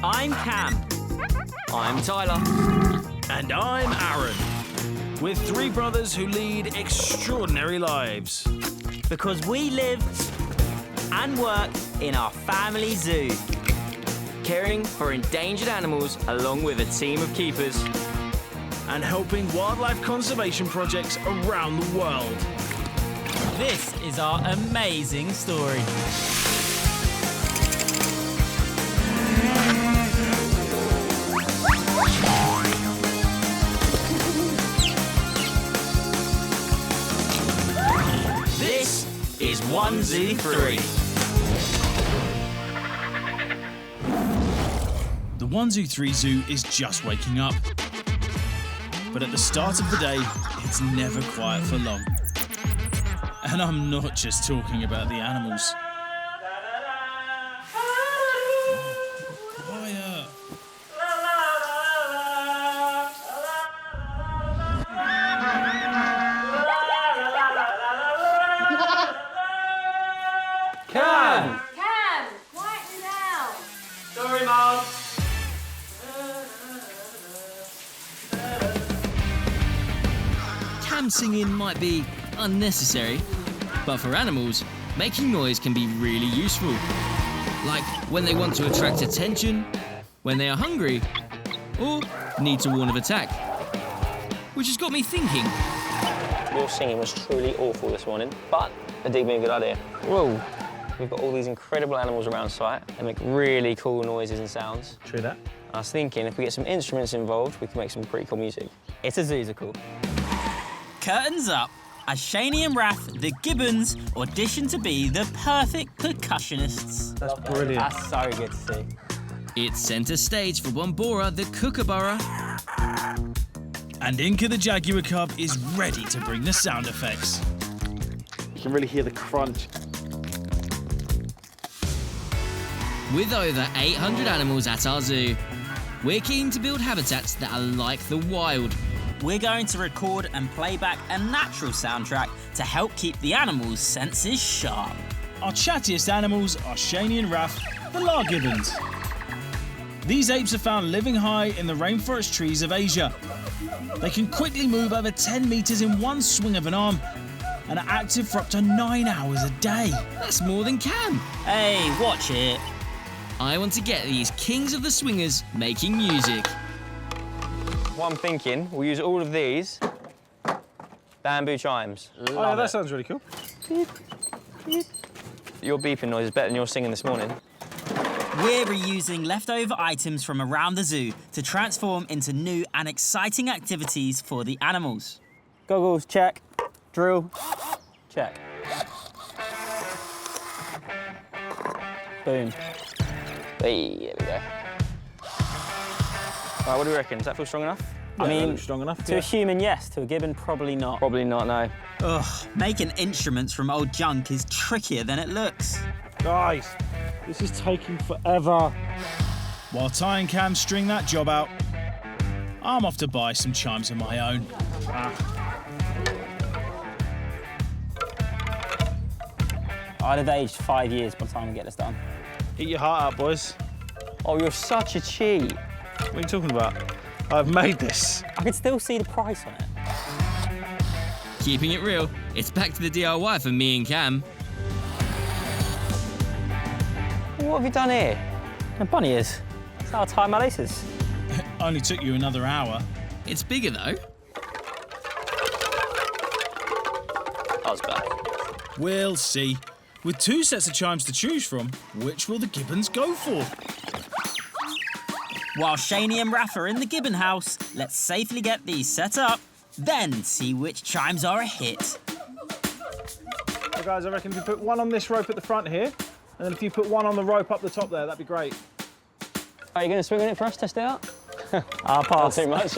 I'm Cam. I'm Tyler. And I'm Aaron. We're three brothers who lead extraordinary lives. Because we live and work in our family zoo. Caring for endangered animals along with a team of keepers. And helping wildlife conservation projects around the world. This is our amazing story. This is 1Z3. The 1Z3 Zoo is just waking up. But at the start of the day, it's never quiet for long. And I'm not just talking about the animals. Quiet. Cam! Cam, quieten down. Sorry, Mom. Cam singing might be unnecessary, but for animals, making noise can be really useful. Like when they want to attract attention, when they are hungry, or need to warn of attack. Which has got me thinking. Your singing was truly awful this morning, but it did be a good idea. Whoa, we've got all these incredible animals around site. They make really cool noises and sounds. True that. I was thinking if we get some instruments involved, we can make some pretty cool music. It's a ZOOSICAL. Curtains up as Shany and Raff, the Gibbons, audition to be the perfect percussionists. That's brilliant. That's so good to see. It's centre stage for Bombura, the Kookaburra. And Inka the jaguar cub is ready to bring the sound effects. You can really hear the crunch. With over 800 animals at our zoo, we're keen to build habitats that are like the wild. We're going to record and play back a natural soundtrack to help keep the animals' senses sharp. Our chattiest animals are Shany and Raff, the Gibbons. These apes are found living high in the rainforest trees of Asia. They can quickly move over 10 metres in one swing of an arm and are active for up to 9 hours a day. That's more than Cam. Hey, watch it. I want to get these kings of the swingers making music. What I'm thinking, we'll use all of these bamboo chimes. Oh, yeah, that sounds really cool. Your beeping noise is better than your singing this morning. We're reusing leftover items from around the zoo to transform into new and exciting activities for the animals. Goggles, check. Drill, check. Boom. Hey, there we go. All right, what do we reckon? Does that feel strong enough? Yeah, I that mean, looks strong enough. to a human, yes. To a gibbon, probably not. Probably not, no. Ugh, making instruments from old junk is trickier than it looks. Guys, this is taking forever. While Ty and Cam string that job out, I'm off to buy some chimes of my own. I'd have aged 5 years by the time we get this done. Eat your heart out, boys. Oh, you're such a cheat. What are you talking about? I've made this. I can still see the price on it. Keeping it real, it's back to the DIY for me and Cam. What have you done here? A bunny ears. That's how I tie my laces. Only took you another hour. It's bigger though. I was back. We'll see. With 2 sets of chimes to choose from, which will the Gibbons go for? While Shany and Raff are in the Gibbon house, let's safely get these set up, then see which chimes are a hit. So guys, I reckon if you put one on this rope at the front here, and then if you put one on the rope up the top there, that'd be great. Are you going to swing on it for us, test it out? I'll pass. Not too much.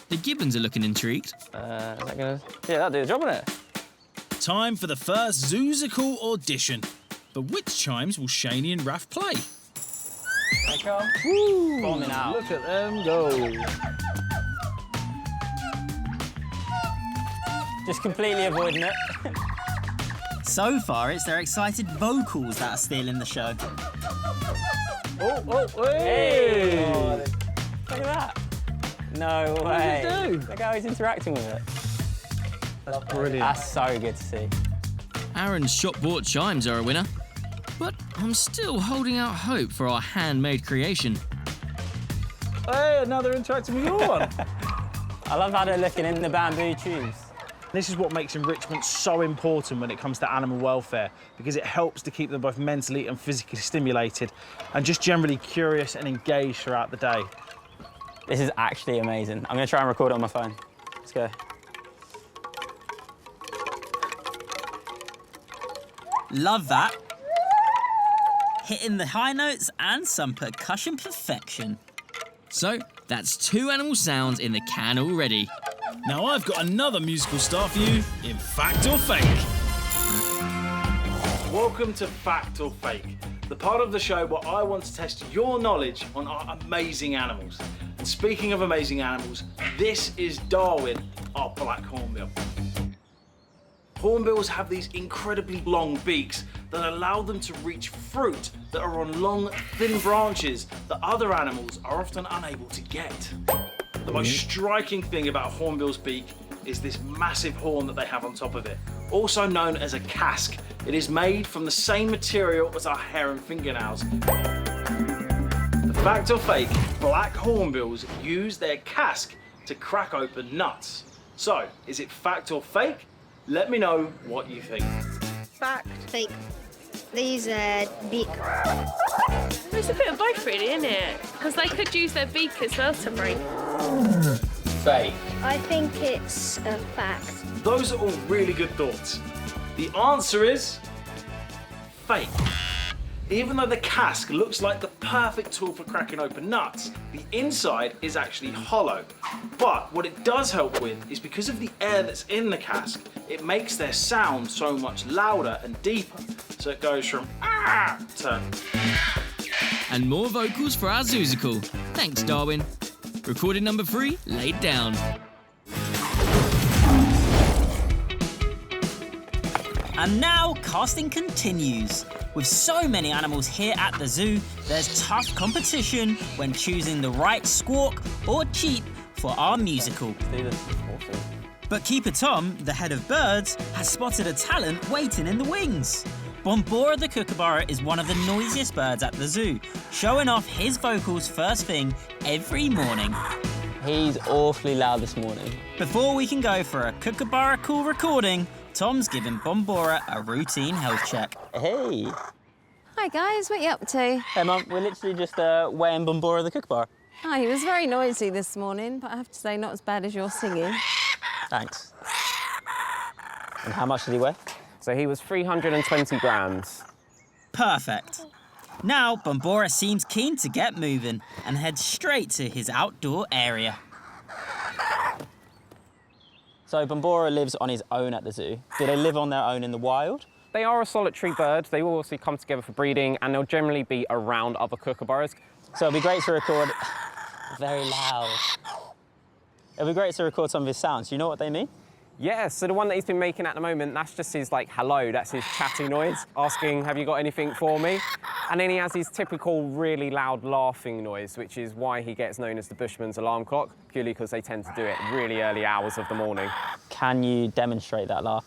The Gibbons are looking intrigued. Is that gonna... Yeah, that'll do the job, won't it? Time for the first ZOOSICAL audition. But which chimes will Shany and Raff play? There you go. Bombing out. Look at them go. Just completely avoiding it. So far, it's their excited vocals that are stealing the show. Hey! Look at that. No way. What does it do? Look how he's interacting with it. That's brilliant. That's so good to see. Aaron's shop-bought chimes are a winner. But I'm still holding out hope for our handmade creation. Hey, now they're interacting with your one. I love how they're looking in the bamboo tubes. This is what makes enrichment so important when it comes to animal welfare, because it helps to keep them both mentally and physically stimulated and just generally curious and engaged throughout the day. This is actually amazing. I'm going to try and record it on my phone. Let's go. Love that. Hitting the high notes and some percussion perfection. So, that's 2 animal sounds in the can already. Now I've got another musical star for you in Fact or Fake. Welcome to Fact or Fake, the part of the show where I want to test your knowledge on our amazing animals. And speaking of amazing animals, this is Darwin, our black hornbill. Hornbills have these incredibly long beaks that allow them to reach fruit that are on long, thin branches that other animals are often unable to get. The most striking thing about a hornbill's beak is this massive horn that they have on top of it, also known as a casque. It is made from the same material as our hair and fingernails. The fact or fake, black hornbills use their casque to crack open nuts. So, is it fact or fake? Let me know what you think. Fact. Fake. They use a beak. It's a bit of both, really, isn't it? Because they could use their beak as well to breathe. Fake. I think it's a fact. Those are all really good thoughts. The answer is fake. Even though the casque looks like the perfect tool for cracking open nuts, the inside is actually hollow. But what it does help with is because of the air that's in the casque, it makes their sound so much louder and deeper. So it goes from ah to... And more vocals for our ZOOSICAL. Thanks, Darwin. Recording number 3, laid down. And now casting continues. With so many animals here at the zoo, there's tough competition when choosing the right squawk or cheep for our musical. Do this. Awesome. But Keeper Tom, the head of birds, has spotted a talent waiting in the wings. Bombura the Kookaburra is one of the noisiest birds at the zoo, showing off his vocals first thing every morning. He's awfully loud this morning. Before we can go for a Kookaburra cool recording, Tom's giving Bombura a routine health check. Hey. Hi guys, what are you up to? Hey Mum, we're literally just weighing Bombura the Kookaburra. Oh, he was very noisy this morning, but I have to say not as bad as your singing. Thanks. And how much did he weigh? So he was 320 grams. Perfect. Now Bombura seems keen to get moving and heads straight to his outdoor area. So Bombura lives on his own at the zoo. Do they live on their own in the wild? They are a solitary bird. They will also come together for breeding, and they'll generally be around other kookaburras. So it'd be great to record... Very loud. It'd be great to record some of his sounds. Do you know what they mean? Yeah, so the one that he's been making at the moment, that's just his, like, hello. That's his chatty noise, asking, have you got anything for me? And then he has his typical really loud laughing noise, which is why he gets known as the Bushman's alarm clock, purely because they tend to do it really early hours of the morning. Can you demonstrate that laugh?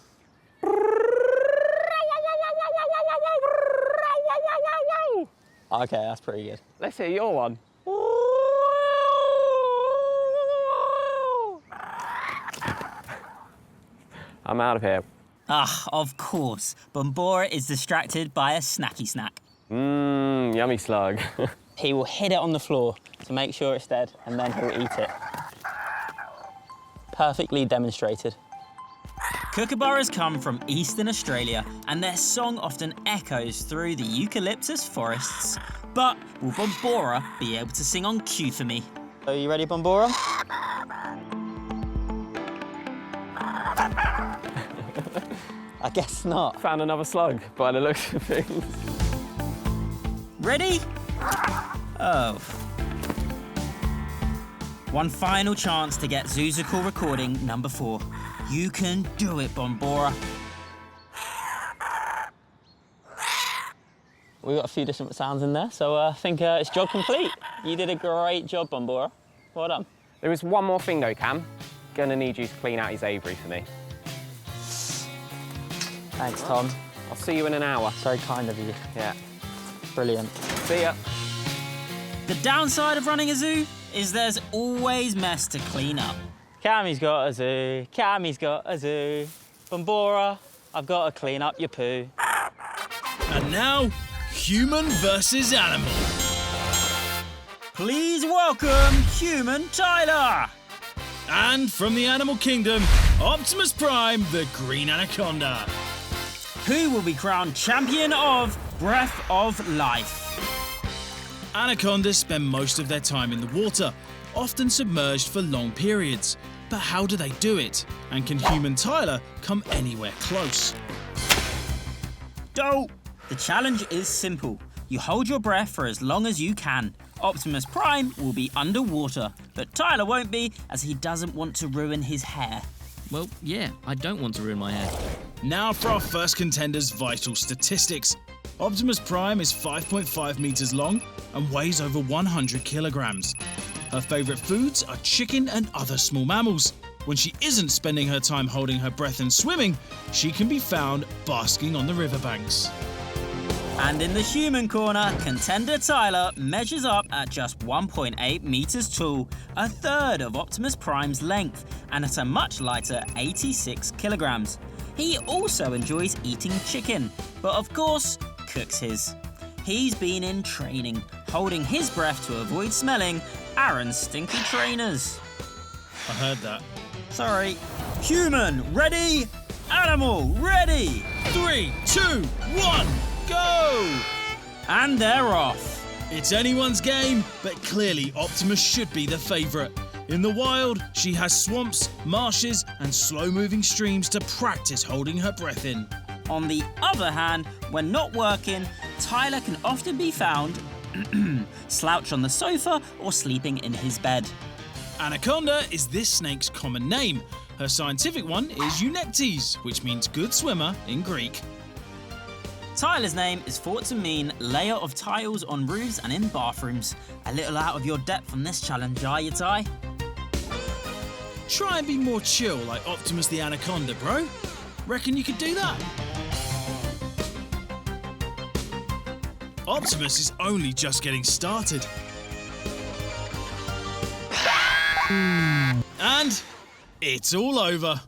Okay, that's pretty good. Let's hear your one. I'm out of here. Ah, of course. Bombura is distracted by a snacky snack. Mmm, yummy slug. He will hit it on the floor to make sure it's dead, and then he'll eat it. Perfectly demonstrated. Kookaburras come from eastern Australia, and their song often echoes through the eucalyptus forests. But will Bombura be able to sing on cue for me? Are you ready, Bombura? I guess not. Found another slug by the looks of things. Ready? Oh. One final chance to get ZOOSICAL recording number 4. You can do it, Bombura. We got a few different sounds in there, so I think it's job complete. You did a great job, Bombura. Well done. There is one more thing though, Cam. Gonna need you to clean out his aviary for me. Thanks, Tom. I'll see you in an hour. So kind of you. Yeah. Brilliant. See ya. The downside of running a zoo is there's always mess to clean up. Cammy's got a zoo, Cammy's got a zoo. Bombura, I've got to clean up your poo. And now, human versus animal. Please welcome Human Tyler. And from the animal kingdom, Optimus Prime, the green anaconda. Who will be crowned champion of Breath of Life? Anacondas spend most of their time in the water, often submerged for long periods. But how do they do it? And can human Tyler come anywhere close? Dope! The challenge is simple. You hold your breath for as long as you can. Optimus Prime will be underwater, but Tyler won't be, as he doesn't want to ruin his hair. Well, yeah, I don't want to ruin my hair. Now for our first contender's vital statistics. Optimus Prime is 5.5 meters long and weighs over 100 kilograms. Her favourite foods are chicken and other small mammals. When she isn't spending her time holding her breath and swimming, she can be found basking on the riverbanks. And in the human corner, contender Tyler measures up at just 1.8 meters tall, a third of Optimus Prime's length, and at a much lighter 86 kilograms. He also enjoys eating chicken, but of course, cooks his. He's been in training, holding his breath to avoid smelling Aaron's stinky trainers. I heard that. Sorry. Human, ready? Animal, ready? 3, 2, 1, go! And they're off. It's anyone's game, but clearly Optimus should be the favourite. In the wild, she has swamps, marshes, and slow-moving streams to practice holding her breath in. On the other hand, when not working, Tyler can often be found slouched on the sofa or sleeping in his bed. Anaconda is this snake's common name. Her scientific one is Eunectes, which means good swimmer in Greek. Tyler's name is thought to mean layer of tiles on roofs and in bathrooms. A little out of your depth on this challenge, are you, Ty? Try and be more chill like Optimus the Anaconda, bro. Reckon you could do that? Optimus is only just getting started. And it's all over.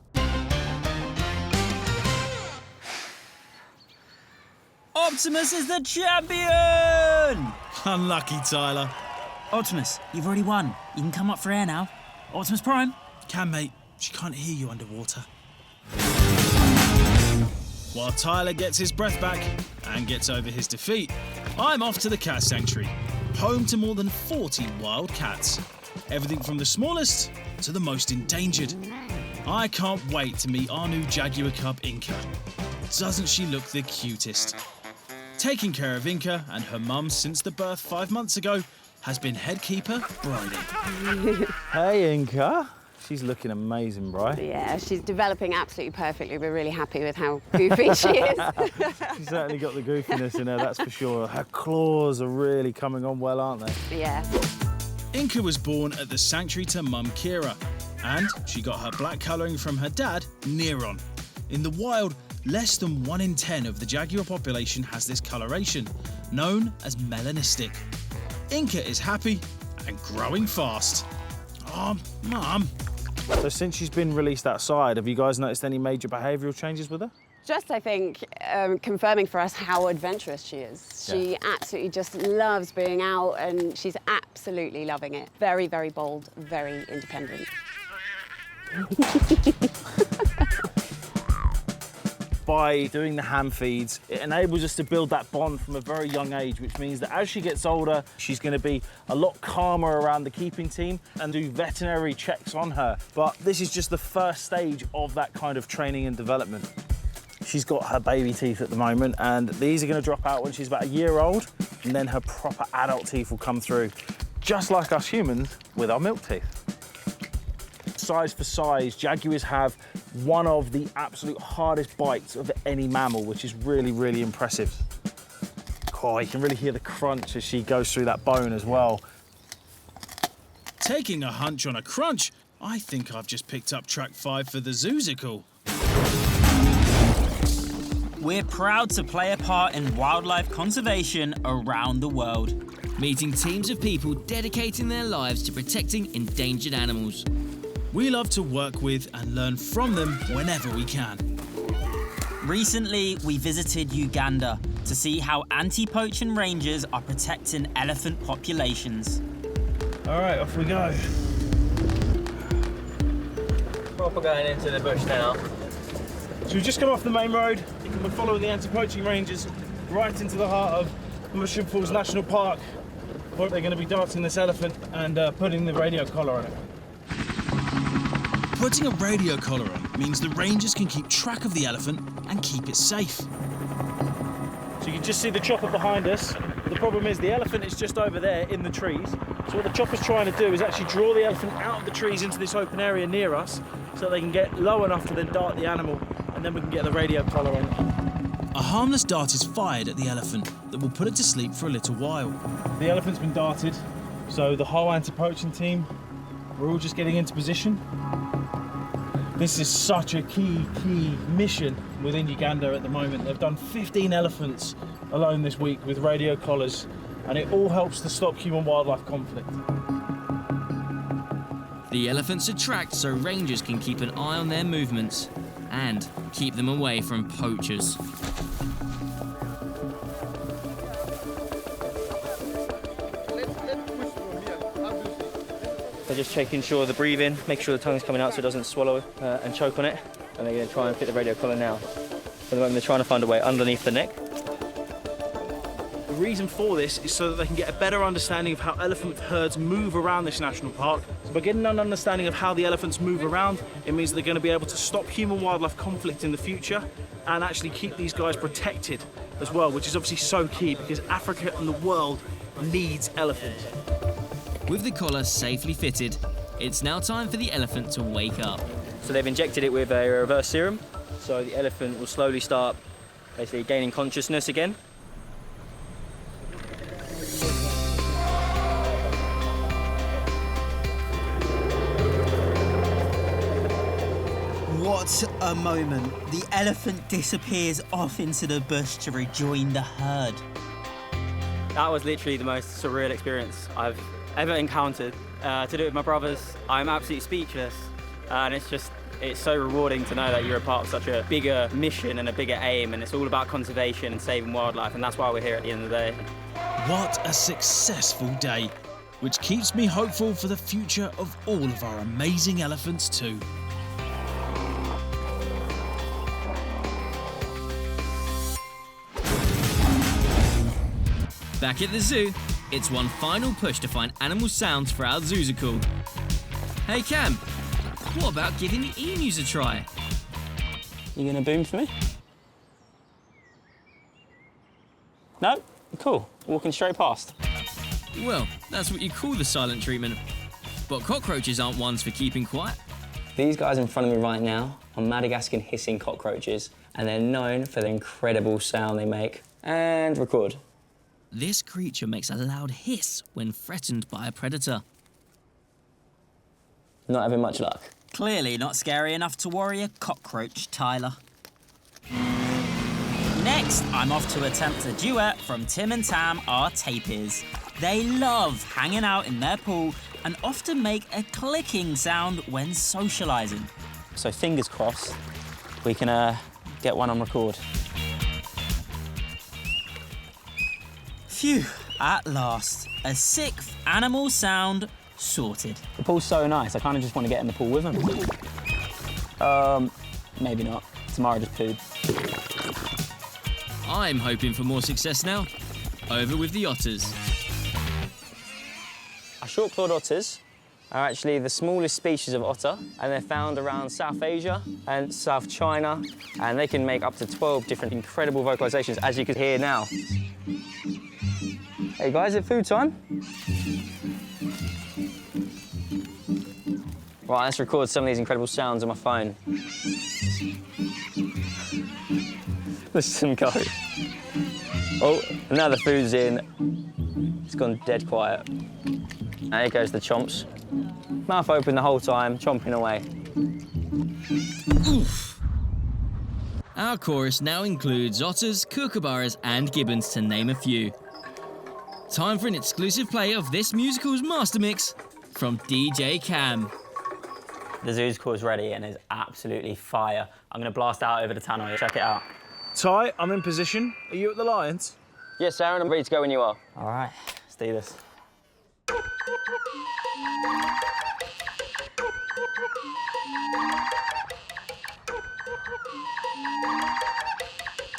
Optimus is the champion! Unlucky, Tyler. Optimus, you've already won. You can come up for air now. Optimus Prime. Can, mate. She can't hear you underwater. While Tyler gets his breath back and gets over his defeat, I'm off to the cat sanctuary, home to more than 40 wild cats. Everything from the smallest to the most endangered. I can't wait to meet our new jaguar cub, Inka. Doesn't she look the cutest? Taking care of Inka and her mum since the birth 5 months ago has been head keeper Bridie. Hey, Inka. She's looking amazing, bro. Yeah, she's developing absolutely perfectly. We're really happy with how goofy she is. She's certainly got the goofiness in her, that's for sure. Her claws are really coming on well, aren't they? Yeah. Inka was born at the sanctuary to mum Kira, and she got her black colouring from her dad, Neron. In the wild, less than 1 in 10 of the jaguar population has this coloration, known as melanistic. Inka is happy and growing fast. Oh, Mum. So since she's been released outside, have you guys noticed any major behavioural changes with her? Just, I think, confirming for us how adventurous she is. She absolutely just loves being out and she's absolutely loving it. Very, very bold, very independent. By doing the hand feeds, it enables us to build that bond from a very young age, which means that as she gets older, she's going to be a lot calmer around the keeping team and do veterinary checks on her. But this is just the first stage of that kind of training and development. She's got her baby teeth at the moment, and these are going to drop out when she's about a year old, and then her proper adult teeth will come through, just like us humans with our milk teeth. Size for size, jaguars have one of the absolute hardest bites of any mammal, which is really, really impressive. Oh, you can really hear the crunch as she goes through that bone as well. Taking a hunch on a crunch, I think I've just picked up track 5 for the ZOOSICAL. We're proud to play a part in wildlife conservation around the world. Meeting teams of people dedicating their lives to protecting endangered animals. We love to work with and learn from them whenever we can. Recently, we visited Uganda to see how anti-poaching rangers are protecting elephant populations. All right, off we go. Proper going into the bush now. So we've just come off the main road. We're following the anti-poaching rangers right into the heart of Mushroom Falls National Park. They're going to be darting this elephant and putting the radio collar on it. Putting a radio collar on means the rangers can keep track of the elephant and keep it safe. So you can just see the chopper behind us. The problem is the elephant is just over there in the trees. So what the chopper's trying to do is actually draw the elephant out of the trees into this open area near us so they can get low enough to then dart the animal, and then we can get the radio collar on it. A harmless dart is fired at the elephant that will put it to sleep for a little while. The elephant's been darted, so the whole anti-poaching team, we're all just getting into position. This is such a key mission within Uganda at the moment. They've done 15 elephants alone this week with radio collars, and it all helps to stop human-wildlife conflict. The elephants are tracked so rangers can keep an eye on their movements and keep them away from poachers. They're just checking sure the breathing, make sure the tongue's coming out so it doesn't swallow and choke on it. And they're going to try and fit the radio collar now. At the moment they're trying to find a way underneath the neck. The reason for this is so that they can get a better understanding of how elephant herds move around this national park. So by getting an understanding of how the elephants move around, it means they're going to be able to stop human-wildlife conflict in the future and actually keep these guys protected as well, which is obviously so key because Africa and the world needs elephants. With the collar safely fitted, it's now time for the elephant to wake up. So they've injected it with a reverse serum, so the elephant will slowly start basically gaining consciousness again. What a moment. The elephant disappears off into the bush to rejoin the herd. That was literally the most surreal experience I've ever encountered. To do it with my brothers, I'm absolutely speechless. And it's so rewarding to know that you're a part of such a bigger mission and a bigger aim, and it's all about conservation and saving wildlife, and that's why we're here at the end of the day. What a successful day, which keeps me hopeful for the future of all of our amazing elephants too. Back at the zoo, it's one final push to find animal sounds for our ZOOSICAL. Hey Cam, what about giving the emus a try? You gonna boom for me? No? Cool. Walking straight past. Well, that's what you call the silent treatment. But cockroaches aren't ones for keeping quiet. These guys in front of me right now are Madagascan hissing cockroaches, and they're known for the incredible sound they make. And record. This creature makes a loud hiss when threatened by a predator. Not having much luck. Clearly not scary enough to worry a cockroach, Tyler. Next, I'm off to attempt a duet from Tim and Tam, our tapirs. They love hanging out in their pool and often make a clicking sound when socialising. So fingers crossed, we can get one on record. Phew, at last. A sixth animal sound sorted. The pool's so nice, I kind of just want to get in the pool with them. Maybe not. Tomorrow just pooed. I'm hoping for more success now. Over with the otters. Our short-clawed otters are actually the smallest species of otter, and they're found around South Asia and South China, and they can make up to 12 different incredible vocalizations, as you can hear now. Hey guys, it's food time. Right, let's record some of these incredible sounds on my phone. Listen, go. Oh, now the food's in. It's gone dead quiet. There goes the chomps. Mouth open the whole time, chomping away. Oof. Our chorus now includes otters, kookaburras and gibbons, to name a few. Time for an exclusive play of this musical's master mix from DJ Cam. The ZOOSICAL is ready and is absolutely fire. I'm going to blast out over the tannoy. Check it out. Ty, I'm in position. Are you at the lions? Yes, Aaron, I'm ready to go when you are. All right, let's do this.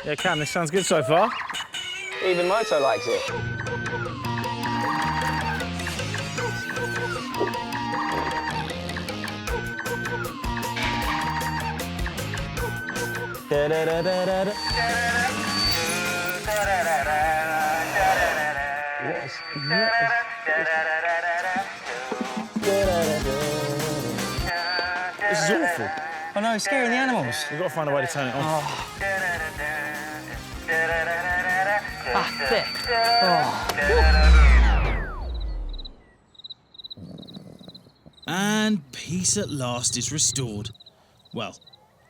Yeah, Cam, this sounds good so far. Even Moto likes it. This is awful. Oh no, it's scaring the animals. We've got to find a way to turn it on. Thick. And peace at last is restored. Well,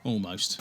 almost.